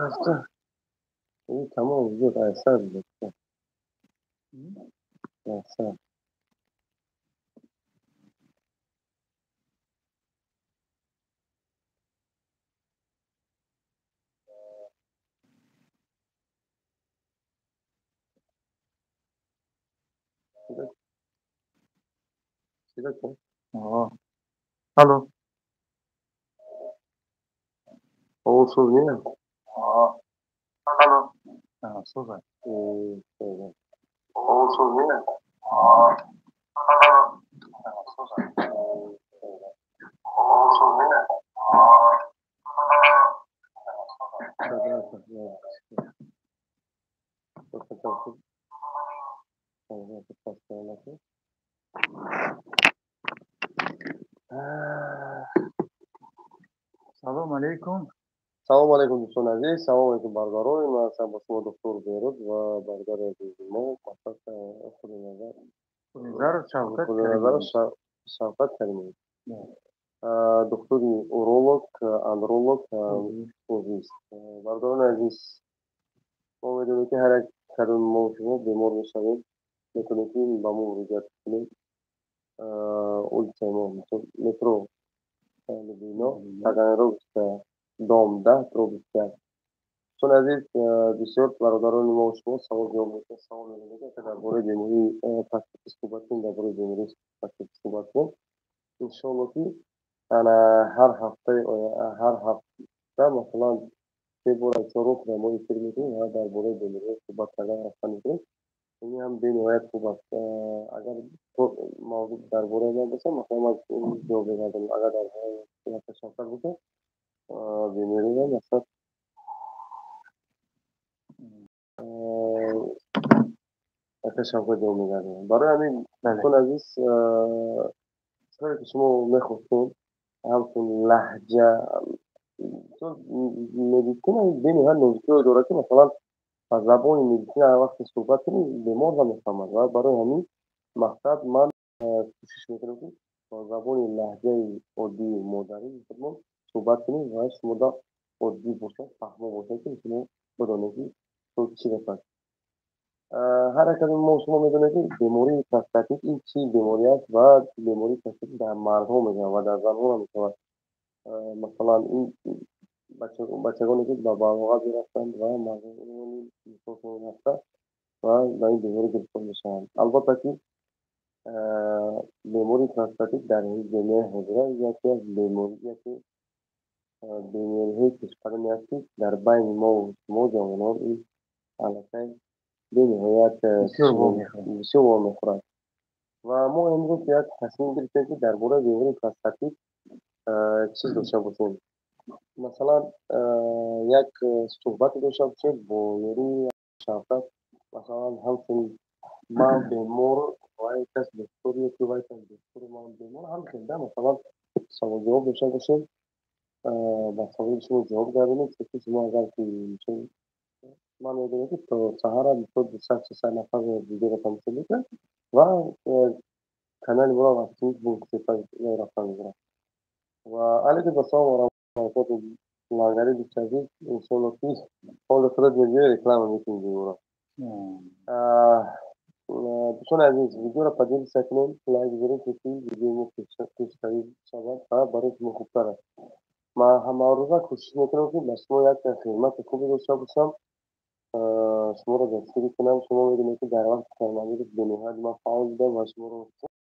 رفتن این تمام شد احسان لطفا احسان صدا کن الو. olsun değil mi? الو. صبح. Şöyle. olsun değil mi? olsun değil mi? Kadar saklı. Çok tatlı. Sonra bir pasta السلام عليكم. السلام عليكم دوستان عزیز، سلام علیکم برادران. من هستم با شما دکتر بیروز و برادر عزیز ما مصدق خود نظر نظر شوکت خود کریمی. نظر شوکت کریمی دکتر اورولوگ اندرولوگ اوزیست. برادران عزیز، ما میدونیم که هر یک کدوم ما شما بیمار میشویم میتونیم که با ما مراجعه کنیم. اولتیما مثل مترو لبنان تغییر دامده روبوسته. دوستان عزیز، بسیار برادران ما و شما سوال جواب میکنید. سوال می‌کنید که درباره بیماری پاکیت صحبت کنیم. درباره بیماری پاکیت صحبت کنیم. انشالله که انا هر هفته مثلا سه بار از چهار بار ما افطار میکنیم و درباره بیماری صحبت کردن رفتن میکنیم. این هم به نهایت خوب است. اگر موضوع درباره من باشه مثلا من جواب میدم. اگر درباره تشکر باشه بیماری مثلا تشکر جواب میدم. برای همین دوستان عزیز، چیزی که شما میخواستون همچون لهجه چون مدیسین بین هر نوشته داره که مثلا از زبان مدیسین هر وقت صحبت کنیم بیمار هم میفهمد و برای همین مقصد من کوشش میکنم که با زبان لهجه عادی مادری خودمون صحبت کنیم و شما دا عادی باشه فهمه باشه که شما بدانید که تو چی رسد. هر یک از ما شما میدونه که بیماری پروستاتیت این چی بیماری است و بیماری پروستاتیت در مردها میشه و در زنها نمیشه. مثلا این بچگانی که به بالغ میرسند و مردانی میسوزند هسته و به این بیماری گرفتار میشن. البته که بیماری پروستاتیت در این جامعه حاضره یکی از بیماریه که بیماریهای کشور میاد که در بین ما و شما جوانان این علاقه بنهایت بسیار میخورد و ما امروز یک تصمیم گرفتیم که درباره بیماری پروستاتیت چیز داشته باشیم. مثلا یک صحبت داشته باشیم با یاری شفقت. مثلا همچون من بیمار و یک کس دکتری که و یک کس دکتر من بیمار همچون ده مثلا سوال جواب داشته باشیم. با سوال شما جواب داریم که شما اگر که میشه من میدونم که تا سهر بیشتر 200 نفر دیگه رو تمثیل میکنم و کانال برای وقتی بود سپای رفتن میگرم و علیه بسام و رفت لاغری بیشتری انشالله که حال خودت میگه اکرام میکنی دیورا. دوستان عزیز، ویدیو را پدید سکنیم، لایک بزنید که ویدیو ما پیشتری شود و برای شما خوبتر است. من همه روزا کوشش میکنم که شما یک خدمت خوبی داشته باشم. شما را دستگیری کنم. شما میدونید که در وقت کارمندی به نهایت من فعال بودم و شما رو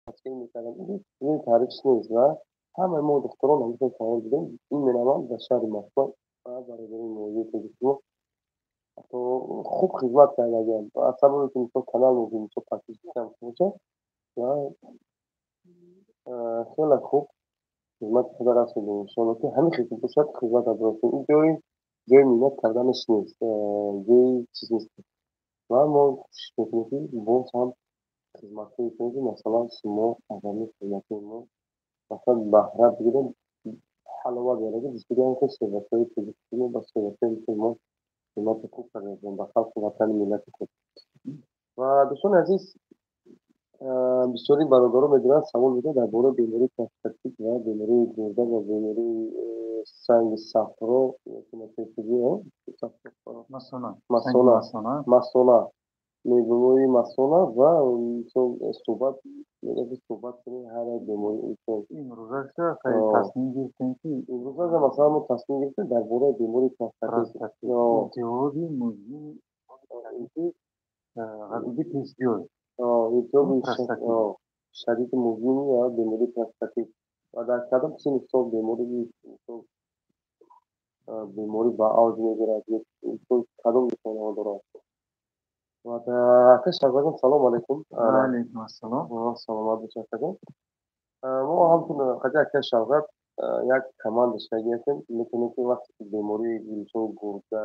دستگیر میکردم. این تعریفش نیست و همه ما دکتران همیشه فعال بودیم. این منام در شهر مسکو و برای این موضوع که شما تو خوب خدمت کردیم و اصلا رو که میتون کانال موضوع تو پاکیز کم باشه و خیلی خوب خدمت خدا را سودیم. انشاءالله که همین خدمت باشد خدمت از راستون این جای مینت کردنش نیست، جای چیز نیست و ما کوشش میکنیم که باز هم خدمت میکنیم که مثلا شما اگر خدمت ما مثلا بهره بگیریم حلاوه بیاره دیگه هم که سرویس‌های پزشکی با سرویس‌هایی که ما خدمت خوب کردیم به خلق وطن ملت خود. و دوستان عزیز، بسیاری برادران میدونن سوال بوده درباره بیماری پروستاتیت و بیماری گرده و بیماری سنگ صفرا که مثل Масона. масона Масона. масона бемории масона ва суҳбат суҳбат кунем ҳар як беморӣ Имрӯзаша хай тасмим гирифтем ки имрӯза масалан мо тасмим гирифтем дар бораи бемории простатит илтиҳоби музмини ғабиди пешҷӯй. илтиҳоби шадиди музмини бемории простатит ва дар кадом синни сол беморӣ ба авҷ мегирад кадом нишонаҳо дорад ва ака Шавкатjon салом алайкум. Алайкум ассалом. Саломат бошед акаҷон. мо ҳамчун хаҷа ака Шавкат як команда шавӣ ҳастем. Метавонем ки вақте ки бемории гирифтаи гурда,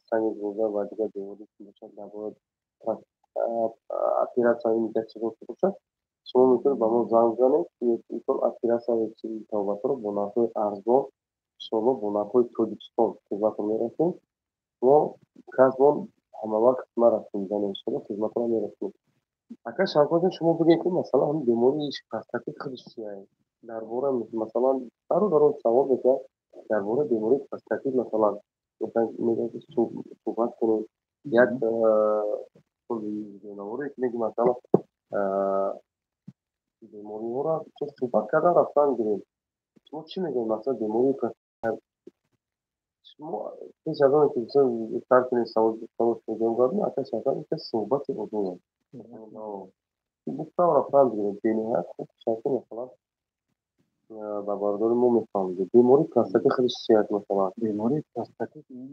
санги гурда ва дигар беморӣ ки бошад дар бораи оператсия дигар чизо ки бошад, шумо метавонед ба мо занг бизанед ки иншоалло оператсияи табобатро бо нархҳои арзон, иншоалло бо нархҳои Тоҷикистон хизматон мерасонем. Мо касбон ҳамавақт нарастем мизанем, иншоалло хизматро мерасонем. Ака Шавкатjon, шумо бигӯед ки масалан ҳамин бемории простатит худаш чияст? Дар бора масалан дару савол мекунад дар бораи бемории простатит масалан мегӯяд ки суҳбат кунем. Як ҷонаворе ки мегӯяд масалан бемориҳоро суҳбат кардан рафтан гирем. Шумо чӣ мегӯед масалан бемории простатит шумо пеш аз оне ки старт кунед саволи шумо ҷавоб гардем, ака Шавкат гуфта суҳбати оддӣ аст. Гуфтам рафтан гирем бениҳоят хуб шавқи масалан ба бардори мо мефаҳмонед. Бемории простатит худаш чӣ аст масалан? Бемории простатит ин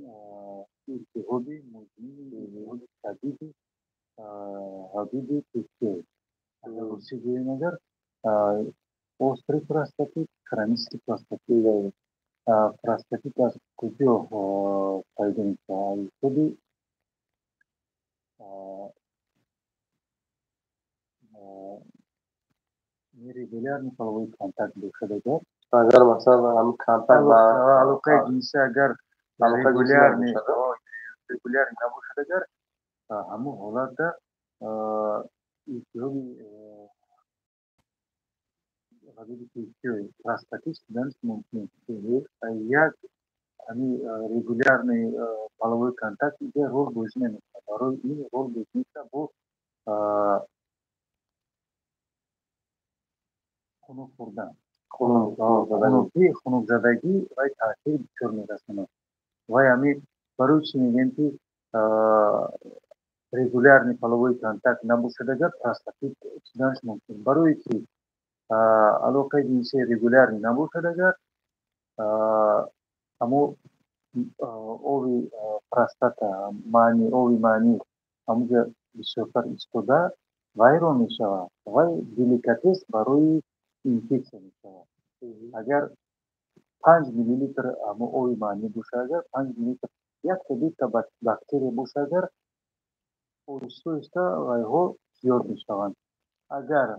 илтиҳоби музмини илтиҳоби шадиди ҳадиди пешҷӯй. Агар русӣ гӯем агар острый простатит, хронический простатит. Простатит аз куҷо пайдо мешавад? Худи нерегулярный половой контакт бошад Агар масалан ҳамин контакт ба алоқаи ҷинсӣ агар регулярный набошад, агар ҳамон ҳолатда илтиҳоби ғабиди пешҷӯй простатит шуданаш мумкин. Як ҳамин регулярный половой контакт иҷо рол бозӣ намекунад. Барои ин рол бозӣ мекунад бо хунук хӯрдан, хунукзадагӣ ва таъсир дучор мерасонад. Ва ҳамин барои чӣ мегӯем ки регулярный половой контакт набошад, агар простатит шуданаш мумкин. Барои чӣ? Алоқаи ҷинсӣ регулярный набошад, агар ҳамон ови простата ови маънӣ ҳамонҷа бисёртар истода вайрон мешавад ва деликатес барои инфексия мешавад. Агар 5 миллилитр ҳамон ови маънӣ бошад, агар 5 миллилитр якта дута бактерия бошад, агар оҳиста оҳиста вайҳо зиёд мешаванд. Агар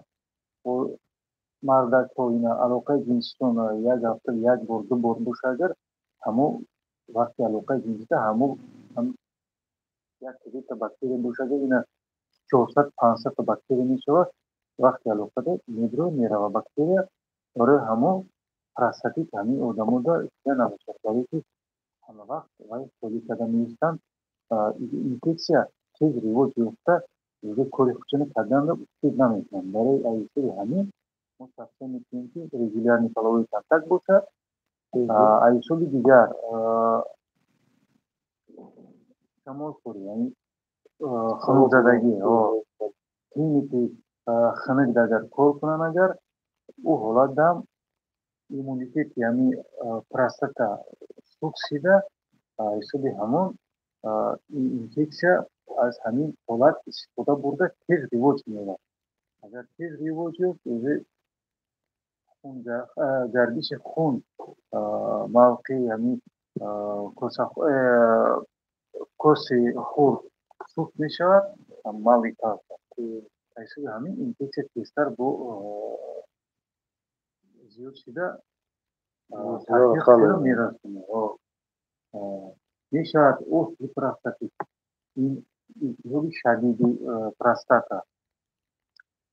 мардакҳо алоқаи ҷинсиён як ҳафта як бор ду бор бошад, агар ҳамон вақти алоқаи ҷинсида ҳамон якта дута бактерия бошад, ина 400-500 та бактерия мешавад. Вақти алоқада мерава бактерия барои ҳамон простатит ҳамин одамота чида набошад, балки ҳамавақт вай холӣ карда меистанд. Инфексия тез ривоҷ ёфта дига кори худшона карданро тез наметавонад. Барои айсори ҳамин мо тавсия мекунем ки регулярный половой контакт бошад. Айсоли дигар шамолхӯрӣ, яъне хунукзадагӣ, клиники хунукда агар кор кунанд, агар ӯ ҳолатда иммунитети ҳамин простата суст шида ҳисоби ҳамон инфексия аз ҳамин ҳолат истифода бурда тез ривоҷ меёбад. Агар тез ривоҷ ёфт, гардиши хун мавқеи ҳамин коси хурд суст мешавад, мавқи талка. Айсоби ҳамин инфексия тезтар бо зиёд шида таъсир мерасонад. Мешавад острый простатит, ин илтиҳоби шадиди простата.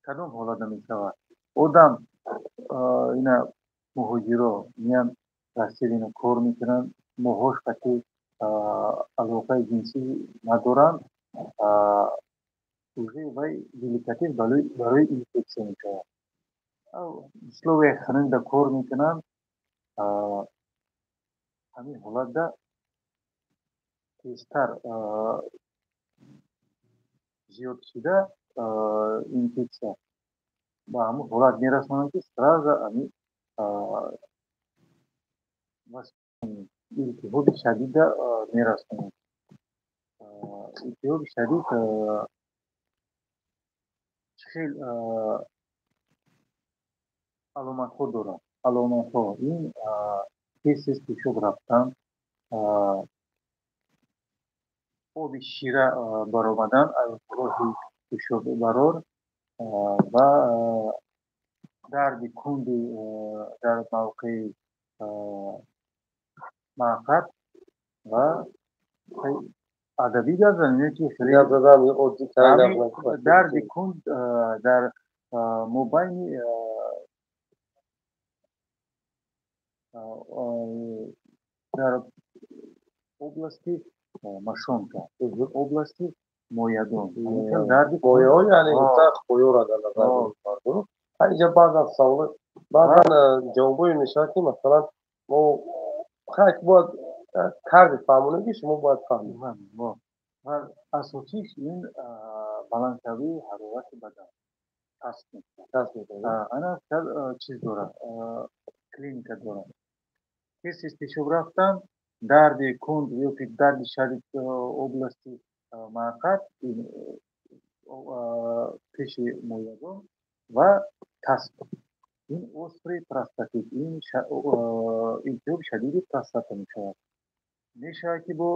Кадом ҳолатда мешавад? Одам ина муҳоҷиро меянд Россияда кор мекунанд, моҳошка ки алоқаи ҷинсӣ надоранд, уже вай деликатес барои инфексия мешавад. условие хананда кор мекунанд, ҳамин ҳолатда тезтар зиёд шуда инфексия ба ҳамун ҳолат мерасонад, ки сразу ҳамин илтиҳоби шадида мерасонад. илтиҳоби шадид чӣ хел аломатҳо дорад? Аломатҳо ин тез пешоб рафтан, оби шира баромадан аз роҳи пешоббарор ва дарди кунди дар мавқеи мақъад ва адабӣ гап занем, ки дарди кунд дар мобайни дар области машонка, области моядон, дарди мояҳо яъне сахт боёра дар назар мардум. ҳаинҷа баъзан ҷавобое мешавад, ки масалан мо бояд тарзи фаҳмонем, ки шумо бояд фаҳмед. ва асосиш ин баландшавии ҳарорати бадан ҳаст. ана чиз дорад, клиника дорад. тез пешоб рафтан, дарди кунд ёки дарди шадид области мақъад, пеши моядон ва касп. ин острый простатит, ин илтиҳоби шадиди простата мешавад. Мешавад, ки бо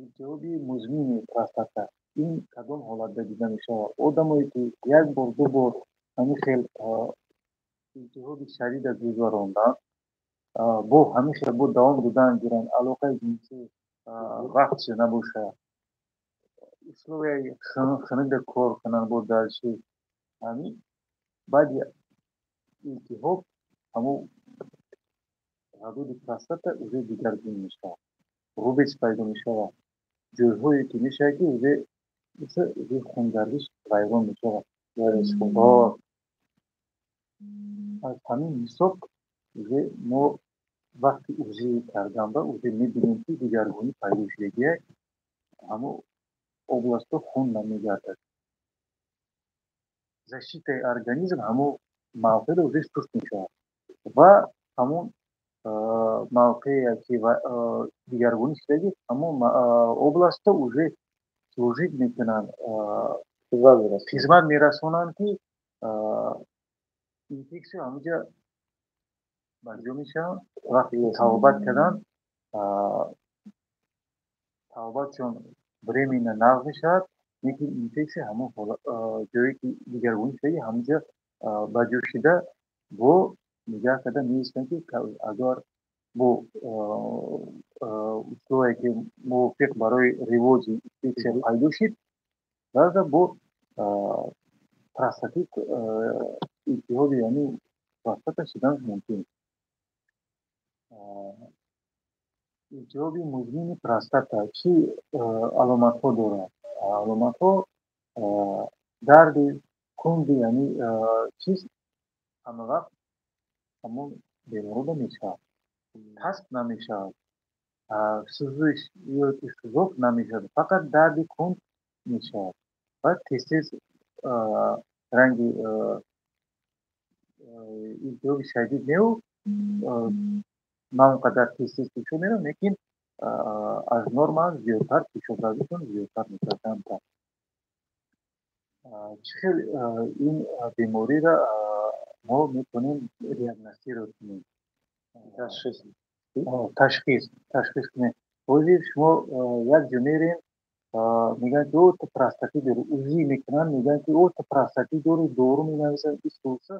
илтиҳоби музмини простата. ин кадом ҳолатда дида мешавад? Одамое, ки як бор ду бор ҳамин хел илтиҳоби шадида гузаронданд, бо ҳамин хел бо давом додан гиранд, алоқаи ҷинсӣ вақтше набошад, условияи хананда кор кунанд бо дардши, ҳамин баъди илтиҳоб ҳамун ғадуди простата уже дигаргун мешавад, рубец пайдо мешавад, ҷойҳое ки мешавад, ки уже хунгариш вайрон мешавад. аз ҳамин ҳисоб уже мо вақти ӯзӣ карданба уже мебинем, ки дигаргунӣ пайдо шуда, ҳамун областҳо хун намегардад. защитаи организм ҳамун мавқеъ уже суст мешавад ва ҳамун мавқеъе ки дигаргунӣ шуда, ҳамун областҳо уже служит мекунанд, хизмат мерасонанд, ки инфексия ҳаминҷа барҷо мешаванд. вақте тавобат карданд, тавобатшон временно нағз мешавад, лекин инфексия ҳамон ҷое ки дигаргунӣ шуда, ҳаминҷа ба ҷо шуда бо нигаҳ карда меистанд, ки агар бо условие ки мувофиқ барои ривоҷи инфексия пайдо шид, баъза бо простатит илтиҳоби яъни простата шудан мумкин. илтиҳоби музмини простата чӣ аломатҳо дорад? Аломатҳо дарди кунди яъни чиз ҳама вақт ҳамон беморида мешавад, касп намешавад, сӯзиш ёки сӯзок намешавад, фақат дарди кунд мешавад ва тез ранги илтиҳоби шадид меёбад, на он қадар тез пешоб меравад, лекин аз норма зиёдтар пешобравишон зиёдтар мешавад, камтар. чӣ хел ин бемориро мо метавонем диагностировать кунем? ташхис кунем. ҳозир шумо як ҷо мерем, мегӯянд, ки то простатит дорӣ, ӯзӣ мекунанд, мегӯянд, ки то простатит дорӣ, дору менависанд, истуса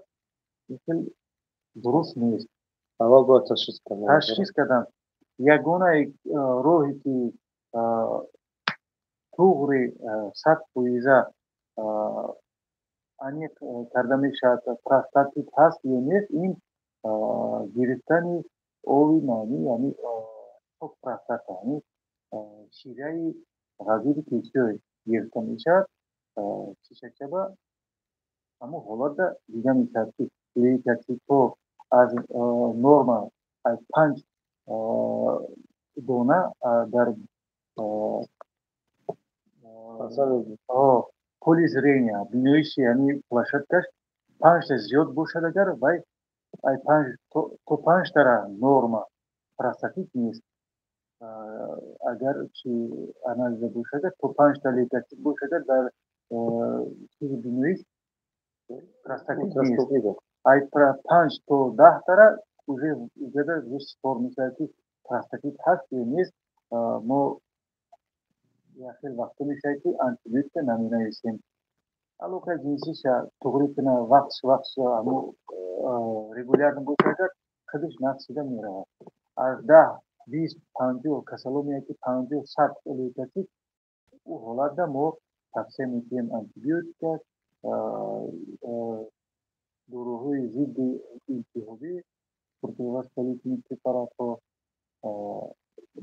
дуруст нест. аввал бояд ташхис кардан. ягонаи роҳе, ки туғри 100% аниқ карда мешавад простатит ҳаст ё нест, ин гирифтани оби маънӣ, яъни خب простата, یعنی شیوه غذایی که چیزی گرفته میشد چی شکل اما حالا دیگه میترسی دیگه کسی تو از نورما از 5 دونه در поля зрения биноиши яъни площадкаш 5та зиёд бошад агар вай ай 5тара норма простатит нест агар чи анализа бошад то 5та лейкоцит бошад дар чизи биноиш простатит нест ай 5 то 10тара уже зиёда рӯз кор мешавад ки простатит ҳаст ё нест мо хеле вақтҳо мешавад ки антибиотика наменависем алоқаи ҷинсиша туғри кунад вақтш ҳамо регулярно бошад худаш нақшида меравад аз 10-20-50 касало меяд ки 50-100 лейкоцит у ҳолатда мо тавсия мекунем антибиотика доруҳои зидди илтиҳобӣ противовоспалительни препаратҳо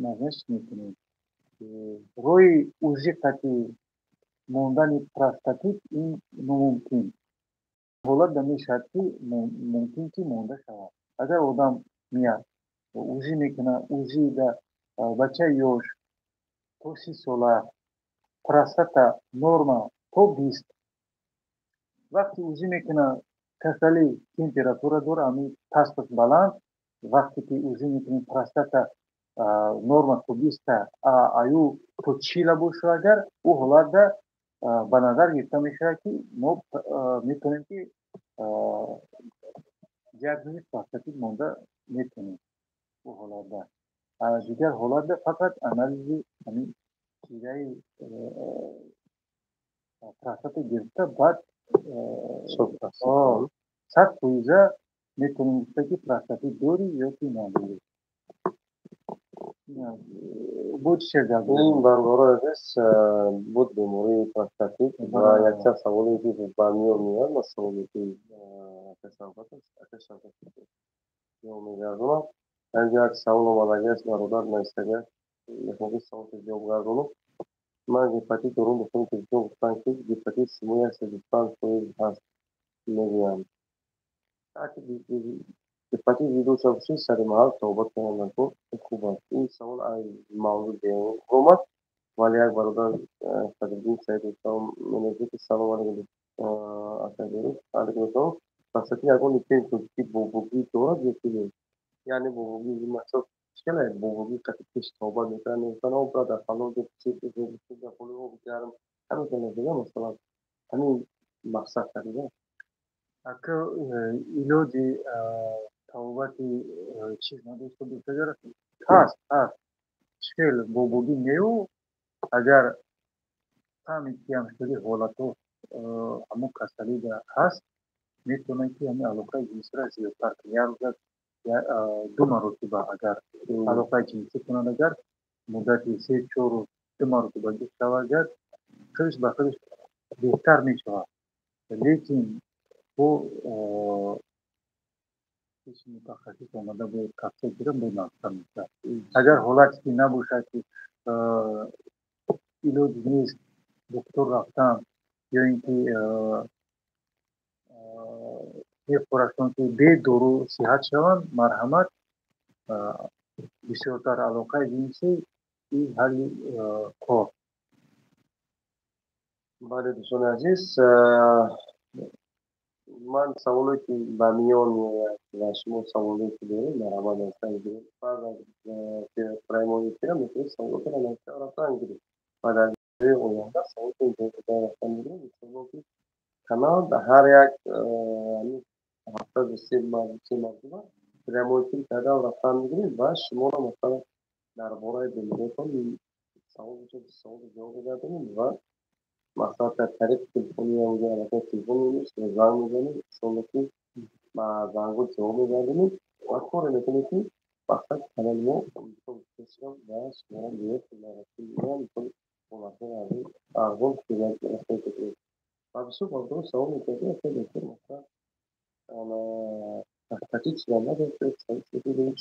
назмаш мекунем роҳи узи қатъи мондани простатит ин номумкин ҳолатда мешавад ки мумкин ки монда шавад агар одам меяд узӣ мекунад узида бачаи ёш то 30 сола простата норма то 20 вақте узӣ мекунад касали температура дора ҳамин пасташ баланд вақте ки узӣ мекунем простата норма то 20 аю то 40 боша агар у ҳолатда ба назар гирифта мешавад ки мо метавонем ки диагнози простатит монда метавонем у ҳолатда дигар ҳолатда фақат анализи ҳамин чизаи простата гирифта баъд 100% метавонем гуфта ки простатит дорӣ ё ки надорӣ буд ин барбора азиз буд бемории простатит ва якчанд саволе ки ба миён меяд масъале ки мегардонад як савол омадагиаст бародар наистагиаст мехоҳам ки саволро ҷавоб гардонам ман гепатит дорум гуфтам ки дӯстон гуфтанд ки гепатит симои 85% ҳаст мегӯянд гепатит видошта бошед сари маҳал табобат кунанд кор хуб аст ин савол аз мавзӯъ берун омад вале як бародар садриддин саид дӯстам менависад ки салом алайкум акадерик алайкум ассалом простатит ягон инфексия ки бобогӣ дорад ё ки не яъне бобогӣ масъул мушкиле бобогӣ қати пеш табобат мекунад мегӯфтанд о бирада фалон ҳоли об гарм ҳамин назария масалан ҳамин мақсад карда ака илоҷи табобати чиз надошта бошад ҳаст хел бобогӣ мею агар фаҳмед ки ҳамчунин ҳолатҳо ҳамон касалида ҳаст метавонад ки ҳамин алоқаи ҷинсиро зиёдтар кунад як рӯз 2 маротиба агар алоқаи ҷинсӣ кунад агар муддати 3-4 рӯз 2 маротиба ҷуфт шавад агар худаш ба худаш беҳтар мешавад лекин бо пеши мутахассис омада бояд тавсия гирад бо навшад мешавад агар ҳолате ки набошад ки илоҷ нест доктор рафтам ё ин ки мепурсанд ки бе дору сиҳат шаванд марҳамат бисёртар алоқаи ҷинсӣ ин ҳалли кор бале дӯстони азиз ман саволе ки ба миён меояд ва шумо саволе ки доред марҳамат навишта мегиред баъд аз праймони эфира метавонед саволотро навишта рафта мегиред ва дар ҷойи оянда саволотро навишта рафта мегиред иншоалло ки канал ҳар як ҳафтаду се мартаба прямой эфир карда рафта мегиред ва шуморо масалан дар бораи бемориятон савол бошад саволро ҷавоб мегардонем ва мақсад аз тариқи телефони аллакай телефони нест занг мезанед иншоалло ки ба зангҳо ҷавоб мегардонем ва коре мекунем ки мақсад канали мо ва шуморо биёд арзон ва бисёр бартор савол мекардем масалан простатит чӣ надошта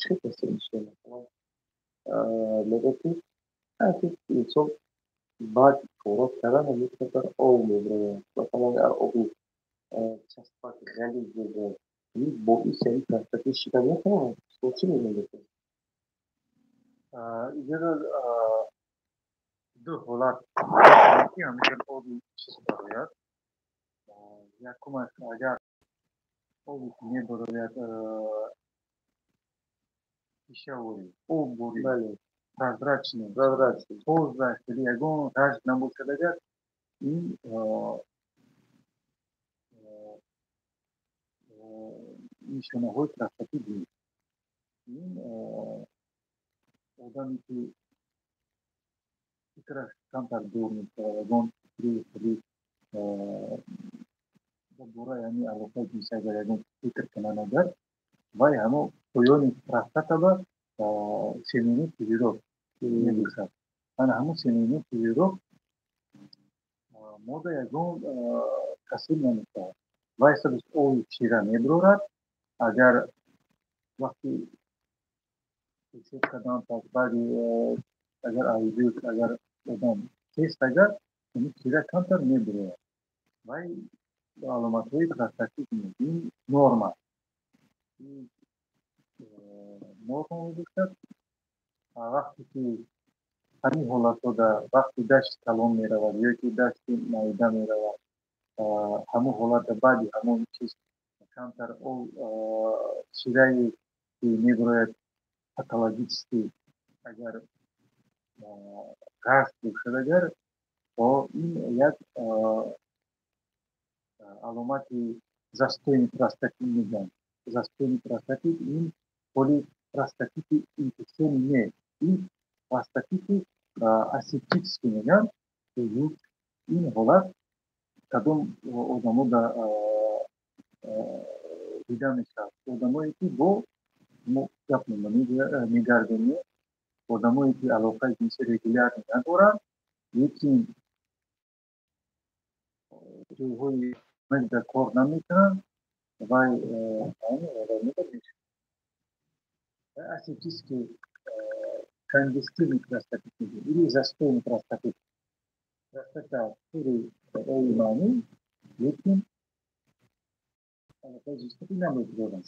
чӣ касале negatif, أكيد يصب بعض الفروق كمان يعتبر أو مبرر مثلا أو часто реализуя любой из таких считаний, случайно не İleri holar ki hamisha o bir चीज बरोबर या kuma agar o bir boroyat пищевой, обуви, Далее, прозрачный, прозрачный. ползащитный, огонь, газ, намушадагар и еще находит красоты дни. И одан икраш камтар дурни, огонь, при бура яни алока дисагар огонь икр кананагар, вай хамо поёни красотаба семени пирог не душа. Ана хамо семени пирог мода ягон касир намекард. Вай сабис ови чира мебурад, агар вақти ҳисоб кардам пас баъди агар айдиҳ агар одам тест агар ин чира камтар мебурад. Вай аломатҳои хастагӣ ин норма. Норма мебошад вақте ки ҳамин ҳолатҳода вақти дашти калон меравад ё ки дашти маъида меравад ҳамон ҳолатда баъди ҳамон чиз камтар чираи ки мебарояд патологически агар қарз бошад агар ин як аломати застои простатит мегӯянд. Застои простатит ин ҳоли простатити инфексиони не. Ин простатити асептически мегӯянд. Ин ҳолат кадом одамода дида мешавад. Одамое ки бо гап мегардонем, одамое ки алоқаи ҷинсӣ регулярно надоранд, лекин ҷойҳои меъда кор намекунанд, вай асептически конгестивный простатит мегӯянд или застойный простатит. Простата тури ои маънӣ, лекин алоқаи ҷинсӣ намедоранд.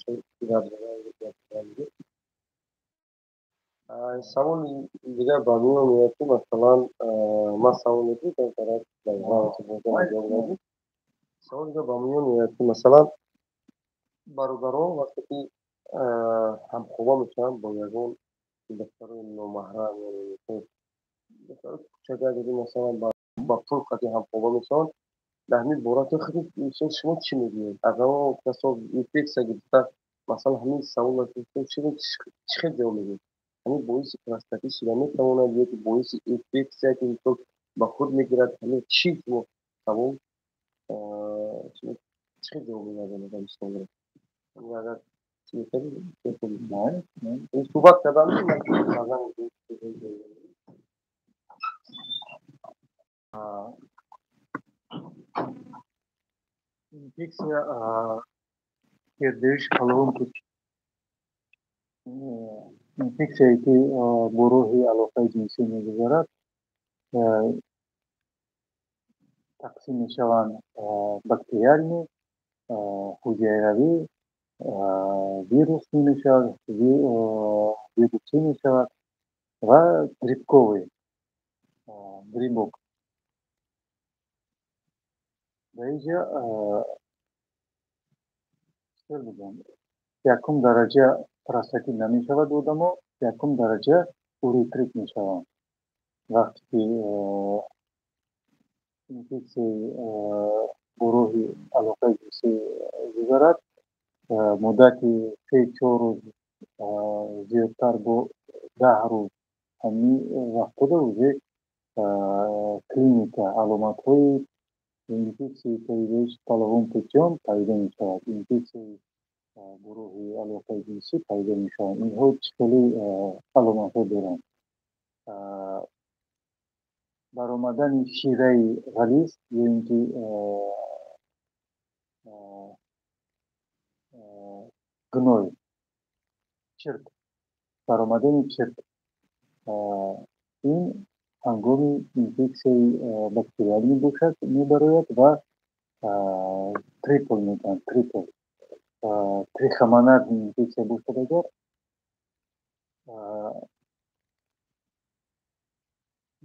Savol diğer bağımlı niyeti mesela savol ediyor da karar verdi. Savol diğer bağımlı niyeti mesela barudaro vakti ham خوبا میشن با یگان دفتر نامحرم یعنی دفتر کوچک اگه مثلا با پول قطعی هم خوبا میشن در همین بورات خیلی میشن شما چی میگید؟ اگر کسا اینفکس اگه مثلا همین سوال هستیم چی خیلی جواب میگید؟ همین باعث پلاستیکی شده میتواند یک باعث اینفکس که اینطور با خود میگیرد همین چی شما سوال شما چی خیلی جواب میگید؟ نمی‌شنوید. اگر چی کنید؟ نه این صحبت کردن مثلا инфекция гирдиш калон ки инфексияе ки бо роҳи алоқаи ҷинсӣ мегузарад тақсим мешаванд бактериальный, ҳуҷайравӣ, вирусный мешавад, вирусӣ мешавад ва грибковый, грибок. Ба инҷа якум дараҷа простатит намешавад одамо, якум дараҷа уретрит мешаванд. Вақте ки инфексияи бо роҳи алоқаи ҷинсӣ гузарад, муддати 3-4 рӯз зиёдтар бо 10 рӯз ҳамин вақтода уже клиника аломатҳои инфексияи передаёши половым путём пайдо мешавад. Инфексияи бо роҳи алоқаи ҷинсӣ пайдо мешаванд. Инҳо чӣ хели аломатҳо доранд? баромадани шираи ғализ ё ин ки гной, чирк, баромадани чирк. این ҳангоми инфексияи бактериалӣ мебарояд ва трипл мегӯянд, трипл трихомонад инфексия бошад агар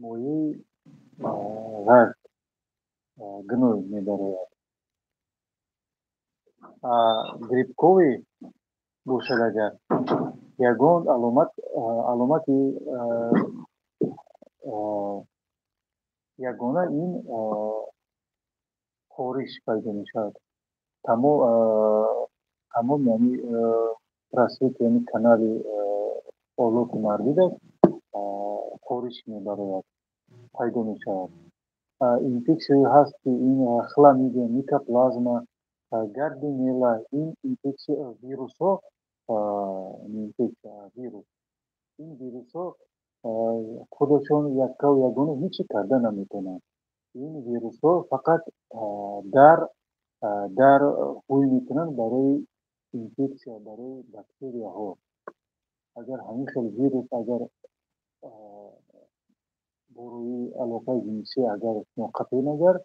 моеи ғашт гной мебарояд. грибковӣ бошад агар ягон аломати ягона ин хориш пайдо мешавад. тамом яъни просвет яъни канали олоти мардидак хориш мебарояд, пайдо мешавад. инфексияе ҳаст ки ин хламидия, микоплазма, гарденелла, ин инфексия вирусҳо ин вирусҳо худашон яккаву ягона ҳеҷ чӣ карда наметавонанд. ин вирусҳо фақат дар ҳӯй метавонанд барои инфексия, барои бактерияҳо. агар ҳамин хел вирус агар бо рӯи алоқаи ҷинсӣ агар ноқатъ агар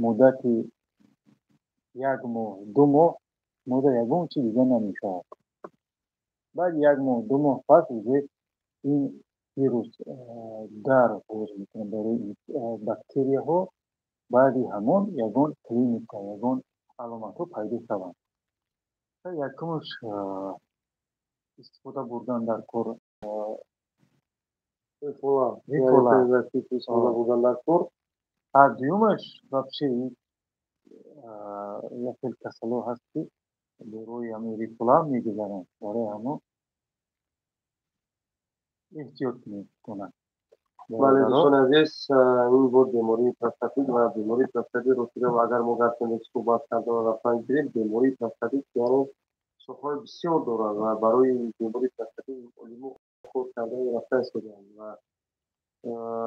муддати 1 моҳ 2 моҳ модар ягон чиз дида намешавад. баъди 1 моҳ 2 моҳ пас уже ин вирус дар боз мекунад барои бактерияҳо. баъди ҳамон ягон клиника, ягон аломатҳо пайдо шаванд. якумш истифода бурдан дар кор истифода бурдан дар кор. дуюмаш вообще як хел касалҳо ҳаст ки бо рӯи ҳамин рифла мегузаранд. барои ҳамон эҳтиёт мекунанд. бале дӯстони азиз, ин буд бемории простатит ва бемории простатитро агар мо гап суҳбат карда рафтан гирем, бемории простатит яъне сохҳои бисёр дорад ва барои бемории простатит олимо худ кардаи рафта истодаанд ва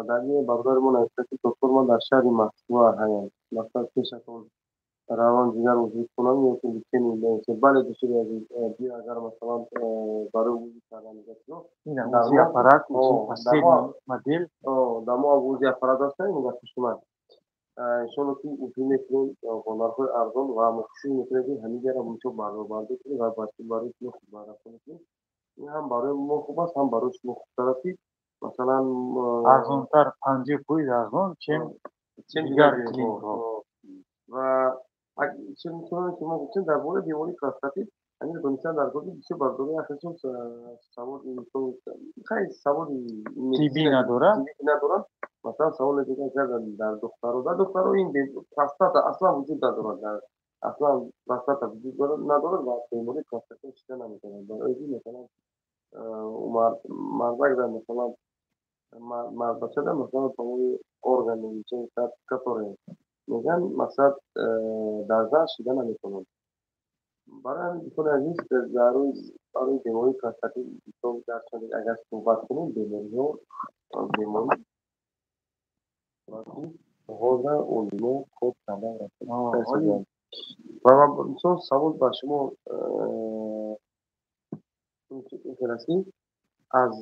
дар ин бародари мо навишта ки доктор ман дар шаҳри Москва ҳаям. маслан пеш аз он равон дигар вуҷуд кунад ёки лечение менависед. бале дӯстони азиз, бия агар масалан барои узи кардани гапиро узи аппарат последний модель дамо узи аппарат ҳастан дар хушумат иншоалло ки узи метавонем бо нархҳои арзон ва мо кӯшиш мекунем ки ҳамигара мусо бардорбардор кунем ва барои шумо хуб рафта мекунем. ин ҳам барои мо хуб аст, ҳам барои шумо хубтар аст ки масалан арзонтар 50% арзон чем дигар клиникаҳо. ва шумо гуфтем дар бораи бемории простатит ҳамин донистан дар кори бисёр бардори ахисон саводи хай саводи тиббӣ надорад. масалан савол мекарданд дар духтаро ин простата аслан вуҷуд надорад, аслан простата вуҷуд надорад ва бемории простатит шида наметавонад. барои ин масалан мардак масалан мардбачада масалан тамоми органи которые мегӯянд мақсад дар зан шида наметавонад. барои ҳамин дӯстони азиз, барои бемории простатит гарчанде агар суҳбат кунем бемориҳо бемори ҳозир олимо код карда ва мисол савол ба шумо ин хел аст ки аз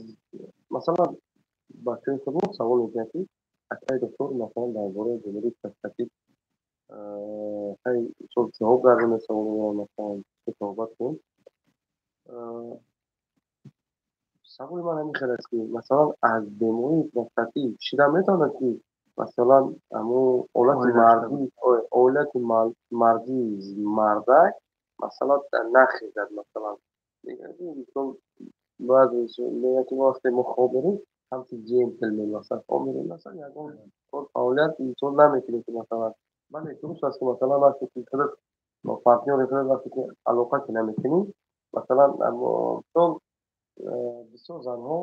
масалан ба чунин савол мекунад ки акай доктор масалан дар бораи бемории простатит хай ҷавоб гардонед саволро масалан суҳбат кунем. саволи ман ҳамин хел аст ки масалан аз бемории простатит шида метавонад ки масалан ҳамон ҳолати мардии мардак масалан нахезад. масалан баъзе мегӯянд ки вақте мо хоб мерем ҳамчун ҷентлмен масалан хоб мерем, масалан ягон фаъолият инсон наметавонем ки масалан бале дуруст аст ки масалан вақте ки با партнёр вақте ки алоқа ки наметавонем масалан мисол бисёр занҳо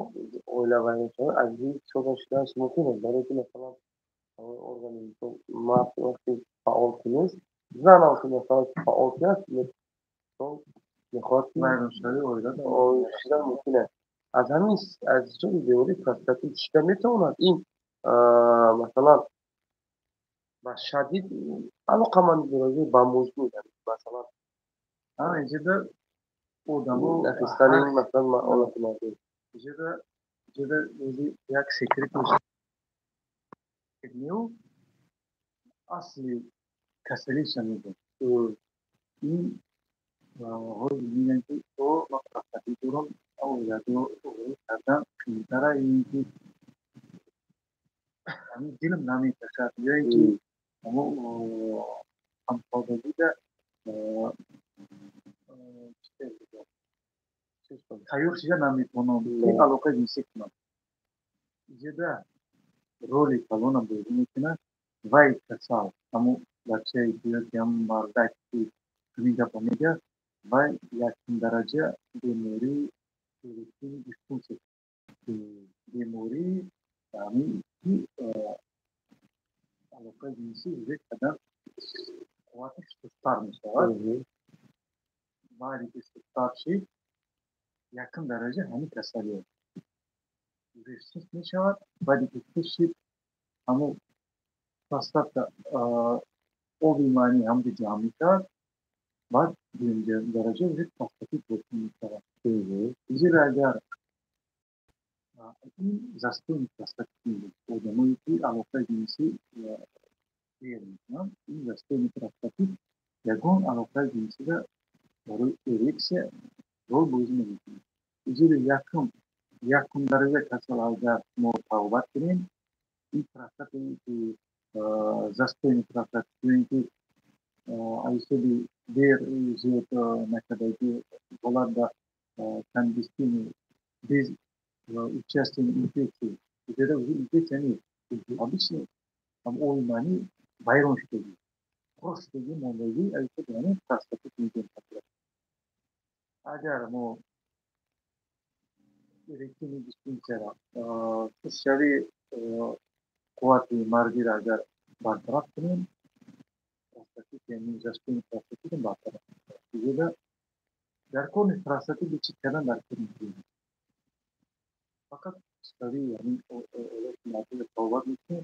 оилавайоншавӣ аз ин шода шидааш мумкин аст. барое ки масалан органи мард вақте фаъол ки нест, зан вақте масалан фаъол ки аст мехоҳад ки вайроншавии шида мумкин аст. аз ҳамин аз ҷои бемории простатит шида метавонад ин масалан ба шадид алоқаманд ба муҷбур масалан инҷода одамо нахистани масалан маолати мардум инҷода Jadi jak sekretus new asli kasali sanıdı. İn हो nanti itu masyarakat itu kan oh ya tuh karena sementara ini kami film kami tersaat dia itu kamu kamu juga sayur sih kami kono kalau kayak musik mah jadi role kalau nampil ini kena baik kesal kamu baca itu yang marga itu kami dapat media baik yakin daraja memori itu diskusi memori kami di kalau kayak musik itu kadang kuatnya sekitar misalnya mari sekitar sih yakın derece hani kasarıyor. Ücretsiz inşaat bari kişi ama tasarrufta o bimani hem de camita var birinci derece ve tasarruf kesinlikle var. Bizi rajar ini zastun tasarruf o zaman ki alokay cinsi diyelim. Ini zastun tasarruf yagon alokay cinsi de doğru erikse rol bozmuyor. Bizi yakın derece kasalarda muhabbet edin. Infrastruktur застой инфраструктуры айсеби дер жет накадаги оларда кандистини без участия инфекции. Это уже инфекция не обычно там оймани байрон штеги. Просто ги мологи айсеби ани инфраструктура инфраструктура. Agar mo erekini düşünsera kuşları kuvveti marjir agar bartaraf kılın Prestasi yang Justin prestasi kan bakar. Juga darko ni prestasi diciptakan dari sendiri. Fakat sekali yani oleh pelatih tawar itu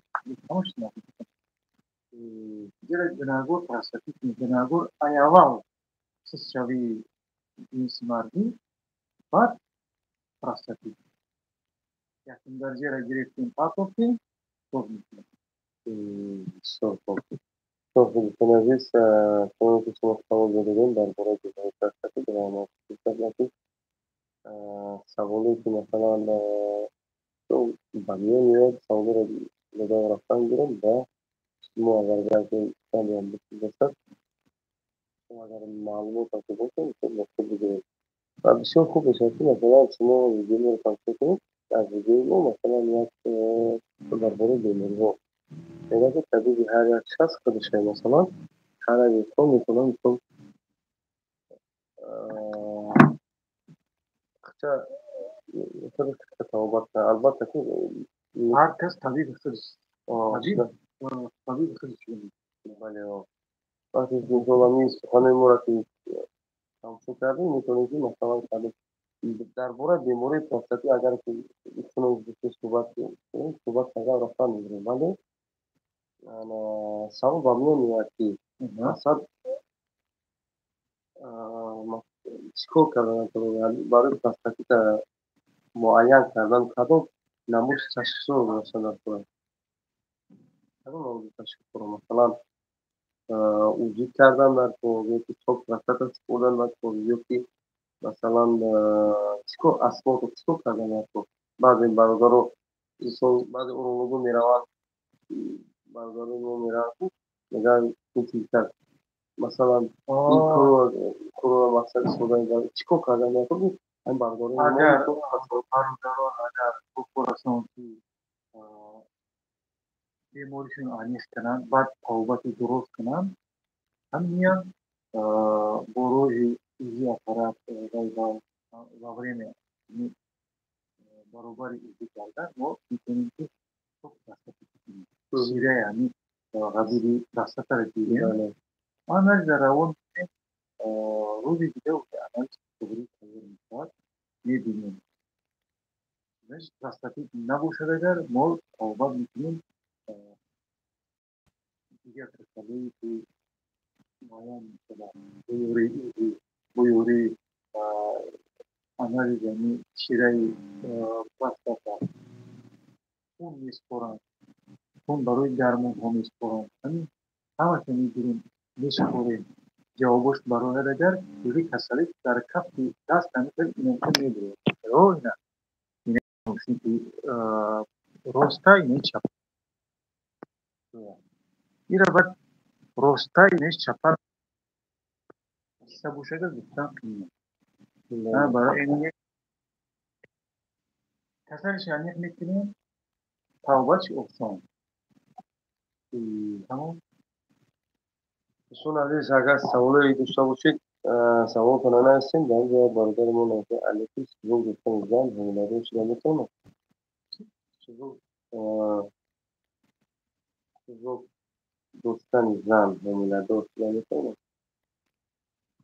harus melakukan. Jadi benagur prestasi benagur ayawal sesuai jenis margi, bat prestasi. Ya kendarja lagi tempat oke, kognitif. So, una vez todos somos pagos de venda por el que está aquí tenemos que estar aquí sabolu ki mesela çok bariyer savları da raftan giren de mu agar belki İtalyan bir destek agar malumat akıbı çok mutlu bir abi şu खूप विषयाची mesela समोर videoवर सांगतो त्या व्हिडिओ مثلا यात भरपूर गेलेलो हो त्याच्यात कधी ह्या شخص कधी مثلا حالا يكون يكون kısa kısa albatta ki Herkes tabii kısır. tabii Tabii kısır. vale o Basi zincolami hani murati हमसे क्या भी नहीं तो नहीं मसाला खाली درباره بیماری پروستاتی اگر که ایشون که صحبت کرده رفتن میگیره ولی انا سبب ممنوع میاد که اصلا چیکار کردن تو برای پروستاتی معین کردن کدوم نموش تشخیص رو مثلا کنن کدوم نموش تشخیص رو مثلا وجود کردن در تو یکی çok پروستات بودن و تو یکی مثلا اسباب چیکار کردن در تو بعضی برادرو بعضی اورولوگو میروند برادرو میروند میگن این چیزتر مثلا این کرونا مقصد سودای چیکار کردن در تو هم برادرو Agar paru-paru agar populasi demolition anis kanan bat taubati durus kanan hanya boroji izi aparat gayba во время баробари изи кардан мо метавонем ки шира яъни ғабири дастатаро гирем анализ дар равон рӯзи дига анализ дуғурӣ тайёр мешавад мебинем значит простатит набошад агар мо табобат метавонем дигар касалии ки муайян мешавад бо ёрии анализ яъни шираи простата میسپرند، خون برای گرمونها میسپرند. همین همش میگیریم میسپریم. جوابش برای اگر دیگه کسری در کف دست نمیتونی ممکن میگیره. او نه اینه که روستا اینه چپ. ایره بعد روستا اینه چپا کیسه بوشگه گفتم اینه. نه برای اینه کسرش یعنی میتونیم تاوباچ اقسام. همون دوستان عزیز اگر سوالی داشته باشید سوال کننده هستیم در اینجا برادرمون از الفی سیزون دوستان زن همیلادون شده میتونم سیزون سیزون دوستان زن همیلادون شده میتونم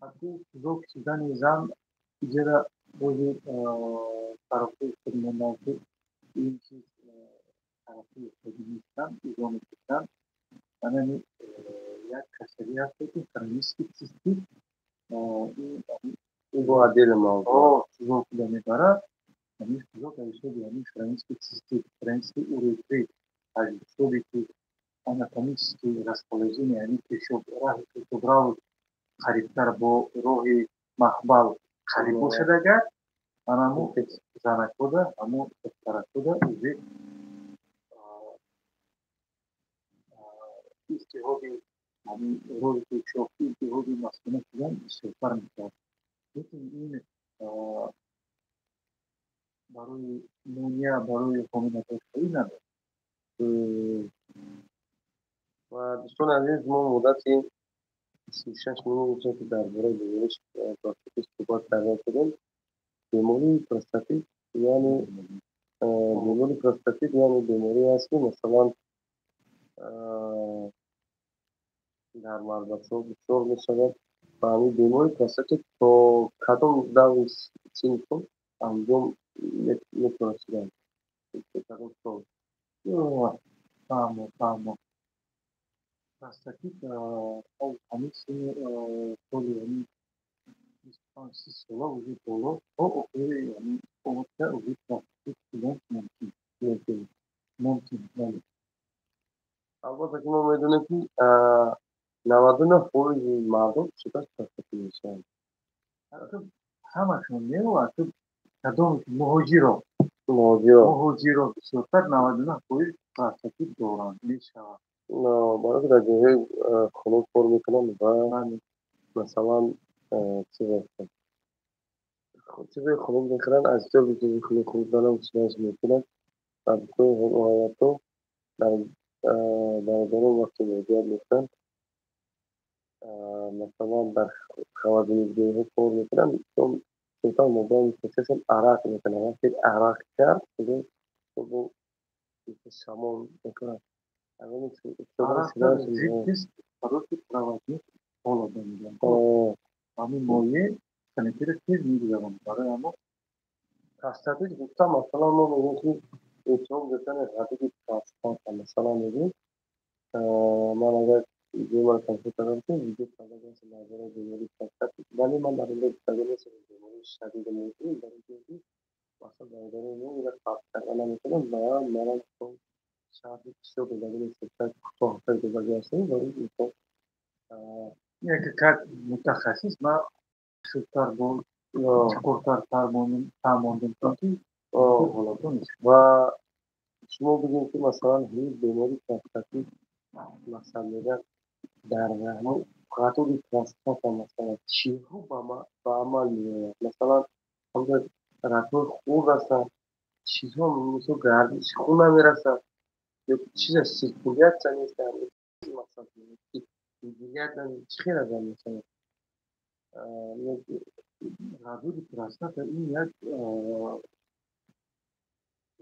حتی زوج چیزان نظام جرا روی طرفی استعمال که این چیز طرفی استعمال ایران کردن آنها یک کسری هست که فرنگیستی چیزی این این با عدیل موضوع زوج دمیاره همین زوج ایشون بیانی فرنگیستی چیزی فرنگیستی اوریقی از شوی که آن تمیستی راسپولوژی یعنی که شو راه که براو خریدار با روحی مخبال خرید بوده اگر آنها زنک بوده همون طرف بوده اوزی استیهودی همین روحی که شوفی استیهودی مسئله کردن استفاده می‌کنه. این برای نونیا برای کمیونیتی نداره. و دوستان عزیز ما مدتی 36 ماه که درباره بیماری پروستات صحبت کردیم بیماری پروستاتیت یعنی بیماری پروستاتیت یعنی بیماری است که مثلا در مرد بسیار می‌شود و همین بیماری پروستاتیت تا کدام دور سن انجام می‌پرسیدند کدام سال فهمو پروستاتیت او همیشه طولی یعنی 26 ساله وجود بالا او اوپری یعنی اوپر وجود پروستاتیت بودن ممکن بله. البته که ما می‌دونیم که 99% مردم شکست پروستات می‌شوند همشون می‌رود تو کدام مهاجرو موضوع بسیارتر 99% پروستاتیت دارند می‌شود. برای که در جاهای خنک پر میکنن و مثلا چیز هستن چیزای خنک میکنن از جا به چیزی خنک خوردن چیز میکنن در تو حیاتو در دارو وقتی موجود میکنن مثلا در خوابیدگی پر میکنن چون شیطان مبین کسیشن عراق میکنن وقتی عراق کرد دیگه تو شامون میکنن اول Araqlar ciddi parotti pravati olabildiğinden Ama moye sanitary tez می‌گذارم برای اما پروستاتیت گفتم مثلا ما میگیم که چون گفتن حدیقی پروستات مثلا میگیم من اگر بیمار کنسل کردم که ویدیو کردم که نظر بیماری پروستاتیت ولی من در اینجا دیگه نیست بیماری شدید موضوعی در اینجا مثلا در اینجا میگه پاس کردن نمیتونم و من چون شاید بسیار بزرگی سکت کوتاه تر بزرگی هستیم ولی میتونم یک کار متخصص ما شکر بود چکورتر فرماندن کنی و شما بگیم که مثلا هیچ بیماری پروستاتیت مثلا میگن در همون قطعی پروستات مثلا چیزها با عمل میآید مثلا همون رطور خوب هستن چیزها مثل گردش خون نمیرسن یا چیز سیکولیت نیست مثلا سیکولیت خیلی از این مثلا حدود پروستات این یک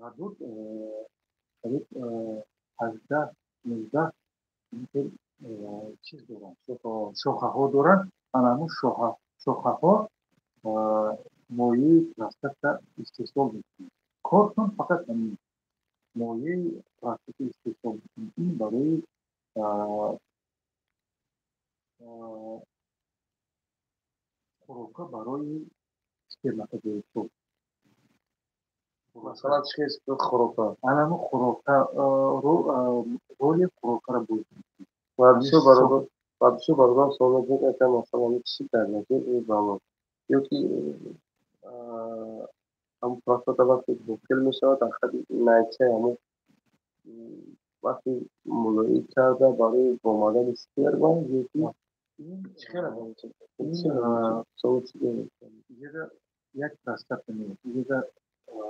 حدود قریب 18 19 میتر چیز دارن شاخه ها دارن همون شاخه ها مایع پروستات را استحصال میکنن کارشون فقط همین مایع پروستات استحصال میکنن این برای خوراک برای سپرماتوزوئیدها مثلا تشخيص الخروقات. أنا مو خروقة رولي خروقة بود. Wabisho So barado wabisho barado sonra bir مثلا एक kişi derler ki zaman. Diyor ki हम प्रस्तुत वक्त मुश्किल में شود اخر نایچه همون وقتی مولوی کرده برای اومدن سپر و یکی چیکار کنم صوت یه یک دسته کنید یه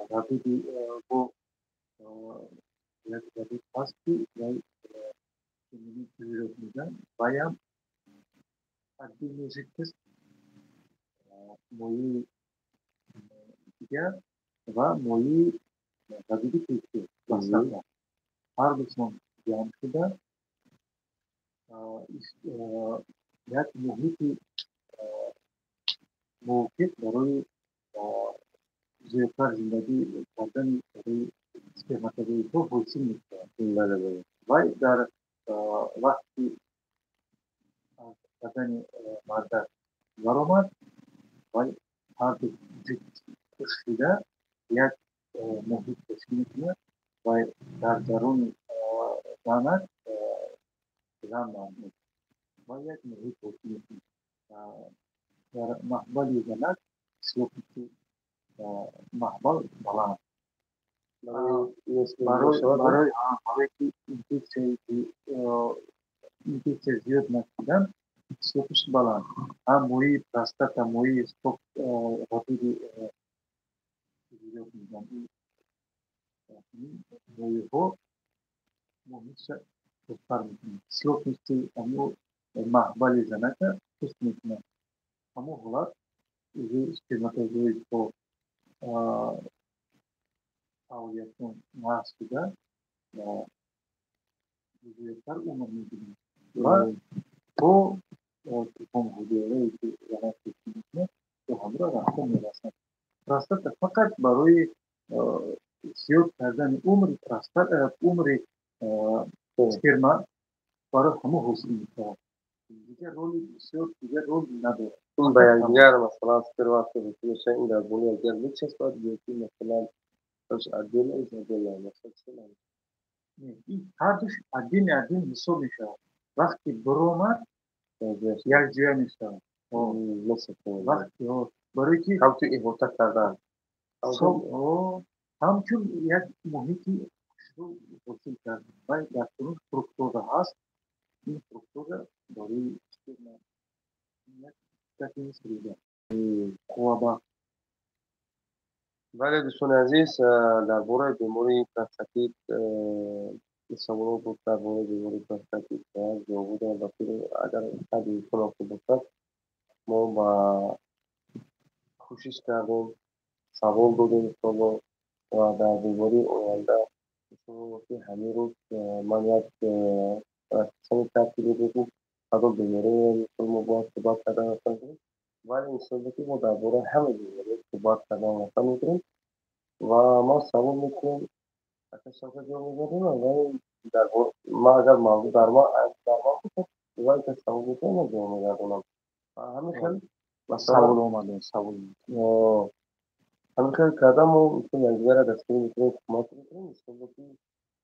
رابطی با یک رابطی پاستی یا کمی پیرو میدن باید ادی موزیک است موی دیگر و موی رابطی پیچه دسته هر دوشون جمع شده یک محیطی موقع برای زیادتر زندگی کردن برای استفاده تو حاصل میشه و در وقتی بدن مادر برآمد و هر دو جفت شده یک محیط تشکیل میکنه و در درون دانه جمع میشه و یک محیط تشکیل میکنه در محبال زنک سلوکی محبال بلند برای که این زیاد نشدن سلوکش بلند هم موی پرستات هم موی سلوک حدودی زیاد میدن موی ها محیط بستر میکنه سلوک میشه همو محبال زنک کش میکنه همو حالات سپرماتوزوید با فعالیتون نقص شده و زیادتر عمر می‌گیریم و تو تکان حجره‌ای که زنک تشکیل میکنه به همراه رفتن میرسن پراستات فقط برای زیاد کردن عمر پراستات عمر سپرما برای همه حاصل میشه دیگر رولی بسیار دیگر رول نداره اون بیانگر مثلا سپر وقتی میشه این در بونی اگر میچسبد یکی مثلا توش عدل ایز عدل مثلا چه هر دوش عدین حساب میشه وقتی برآمد یک جای میشه مثل وقتی برای که هم تو ایهوتا کردن همچون یک محیطی شروع حاصل کرد و در کنون فرکتوزه هست این فرکتوزه برای یک تکین سریده خوابه ولی دوستان عزیز درباره بیماری پروستات سوال بود درباره بیماری پروستات جواب بودن و اگر حدی کنم باشد ما با کوشش کردیم سوال دادیم شما و در بیماری آینده شما که همین روز من یک سن ترتیب دیدیم اگر بیماری شما با صحبت کردن هستیم ولی انشاءالله که ما درباره همه بیماری صحبت کردن هستیم و ما سوال میکنیم اگر شما جواب میدیم ولی درباره ما اگر موضوع در ما بود ولی که سوال میکنیم ما جواب میدادیم همین خیلی سوال اومده سوال همین خیلی کردم و میتونیم یکدیگر دستگیری میکنیم کمک میکنیم انشاءالله که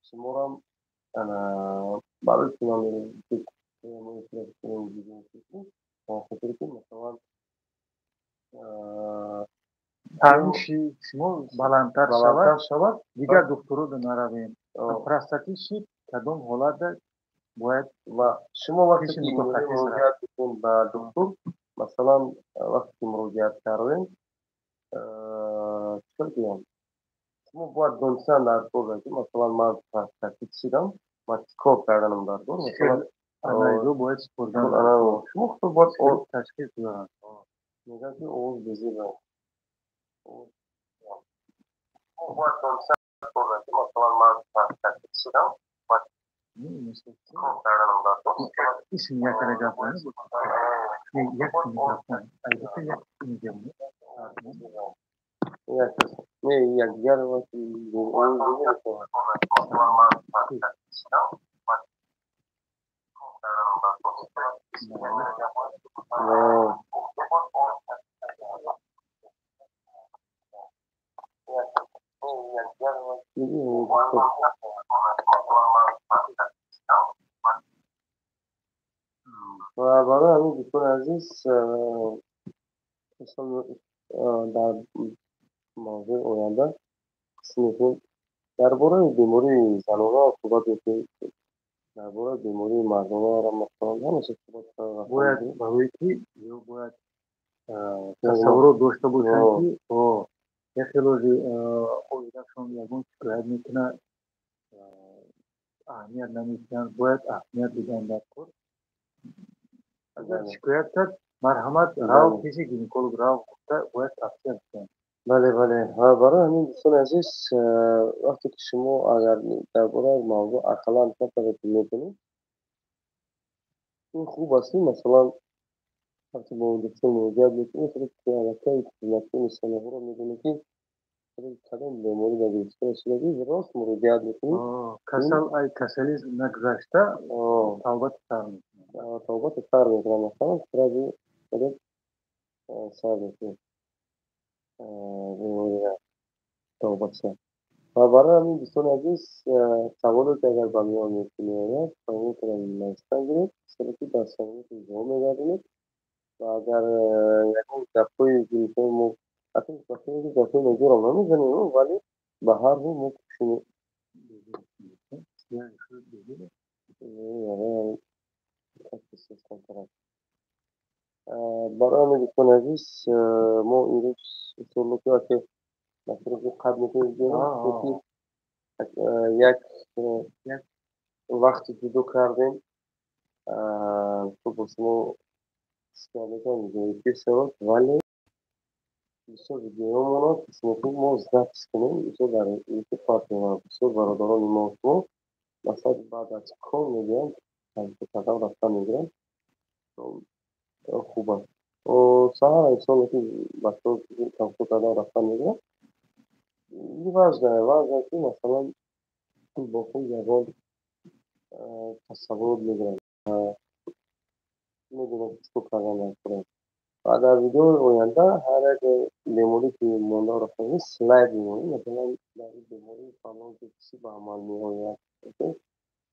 شما را هم برای شما میریم که ما میتونیم بگیم خاطر که مثلا تنشی شما بلندتر شود دیگر دکتر رو نرویم پروستاتیت کدام حالت باید و شما وقتی که مراجعت بکنید به دکتر مثلا وقتی که مراجعت کردین چطور بگم شما باید دانستن در طور که مثلا من پروستاتیت شدم و چیکار کردنم در طور مثلا آنایزو باید سپردن شما خود باید تشخیص بدن میگن که اوز بزیدن شما باید دانستن در طور که مثلا من پروستاتیت شدم و چیکار کردنم در طور اسم یک رجب یک میگفتن البته یک میگم نه یکدیگر رو اون دیگه خب و برای همین دوستان عزیز مثلا در موضوع آینده میتونیم درباره بیماری زنان صحبت میکنیم درباره بیماری مردان را مثلا همیشه صحبت باید رفتن برای که یا باید میکنیم تصور رو داشته باشن که ارتباطی خودشون یکون شکایت میکنن اهمیت نمیدن باید اهمیت بدن در کار اگر شکایت کرد مرحمت راو پیش گینکولوگ راو گفته باید تفسیر کنن بله بله و برای همین دوستان عزیز وقتی که شما اگر درباره موضوع اقلا صحبت میکنید این خوب است مثلا وقتی با دکتر مراجعه میکنید خیلی که علاقه خدمتی سنه رو میدونید که خیلی کدام بیماری در گرفتن شدگی راست مراجعه میکنید کسل ای کسلی نگذشته توبت سر میکنن توبت سر میکنن مثلا خیلی خیلی سر میکنید بیماری را توبت سر و برای همین دوستان عزیز سوالی که اگر با میان میکنید شما میتونید نوشتن گیرید سرکی در سوالات جواب میگردید و اگر یکم گپایی که میتونیم اصلا گپایی نگیر رو نمیزنیم ولی به هر حال ما کشیم برای همین دوستان عزیز ما امروز انشاءالله که مصرف قبل میکنیم گیریم یک یک وقتی جدا کردیم تو با شما استفاده میکنیم شد ولی بسیار ویدیومون رو تصمیمیم ما ضبط کنیم بسیار در یوتیوب پارتنر بسیار برادران ما تو مثلا بعد از کار میگن قدم رفتن میگیرن خوب است و سهر انسان که بچه کمپو قدم رفتن میگیرن این وزنه که مثلا با خود زبان تصور میگیرن میدونم چطور کردن نکنن و در ویدیو آینده هر یک بیماری که مونده رو خواهیم سلاید میمونیم مثلا در این بیماری فلان که کسی به عمل میآید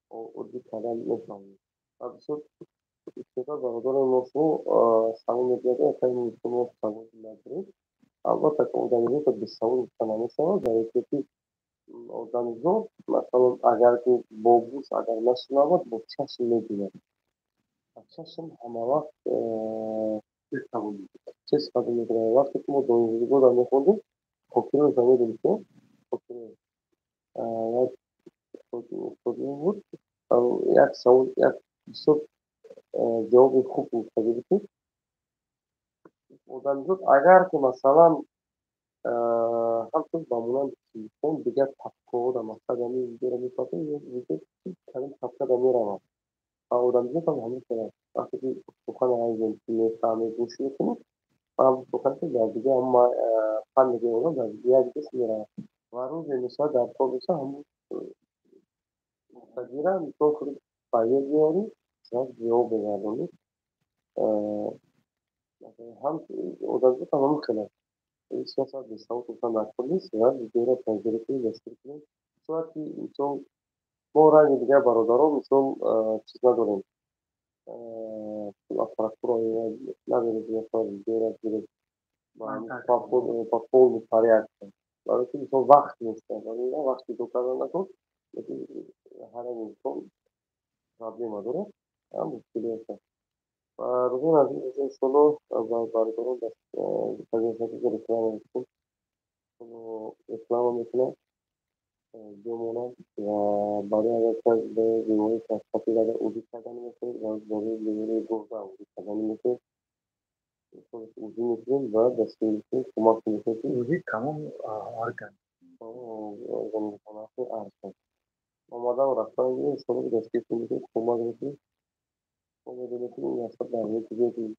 او دید کردن میفهمیم و بسیار بسیار برادر مفهوم سوال میگرده خیلی مفهوم سوال نداریم البته که آدمی که به سوال کنه سوال در که آدمی مثلا اگر که با گوش اگر نشنود با چشم میبیند چشم همه وقت چیز قبول میکنه وقتی که ما دانشجو رو میخوندیم فکر رو فهمیدیم که فکر یک بود یک سوال یک بسیار جواب خوب مستقیم بود آدم اگر که مثلا همچون بمونن تلفن دیگر تفکر و مثلا ویدیو رو میپاته یا ویدیو کلیم تفکر رو میروم و آدم هم همین کنه وقتی که سخن های میفهمه گوش میکنه و سخن که در دیگه اما فن میگه اونم در دیگه دیگه میره و روز مثال در کار بسه همون مستقیره میتون خود فایل بیاری و جواب بگردونی هم آدم هم همین کنه سیاست بستان tutan akıllı ve videoda penceresi destekli. Sonraki son bu rangi diğer barodarım son çizme durum. Aparaturo ya la verecek falan videoda direkt papol bir tarihe. Lalu itu son vakti işte. Lalu ya vakti dokarana kon. Jadi herhangi bir son problem adore. Ya muskiliyete. Bugün aslında solo barodarım da penceresi reklam için. Reklam mesela Jomona و برای اگر کس به بیماری شخصی داره وجود کردن میکنید و برای بیماری گفته وجود کردن میکنید وجود میکنید و دستی میکنید کمک میکنید وجود تمام ارگان زمین کنافی ارسن آماده و رفتن میکنید شما دستی میکنید کمک میکنید و میدونید این اصلا در یک جایی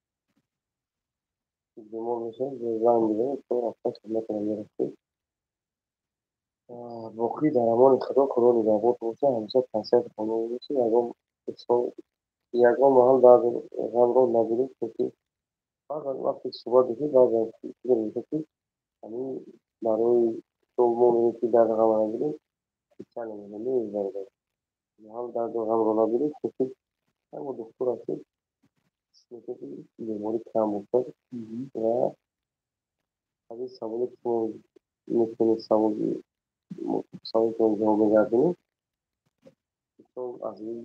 بیمار میشه زنگ میزنید شما رفتن خدمت رو میرسید باقی درمان خدا نگهدار باشه همیشه تحصیل خانه باشه یگان محل بعد غم رو نبینید که بعد از وقتی صحبت بکنید بعد از فکر میکنید همین برای شما میگید که در غم نبینید Geçen ne izlerdi? Hal derdi ham olabilir çünkü hem o doktor açık sınıftaki memori kamuslar Hı hı. veya hadi savunup bu ülkenin savunup olduğu geldiğini çok az bir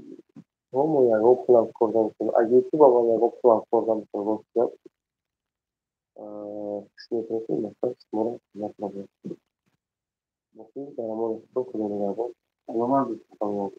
homo yani o platformdan sonra acısı baba yani o platformdan sonra sınıftaki mesela sonra yapmadı. Nasıl yaramaz çok kullanılıyor. Olamaz. Tamam.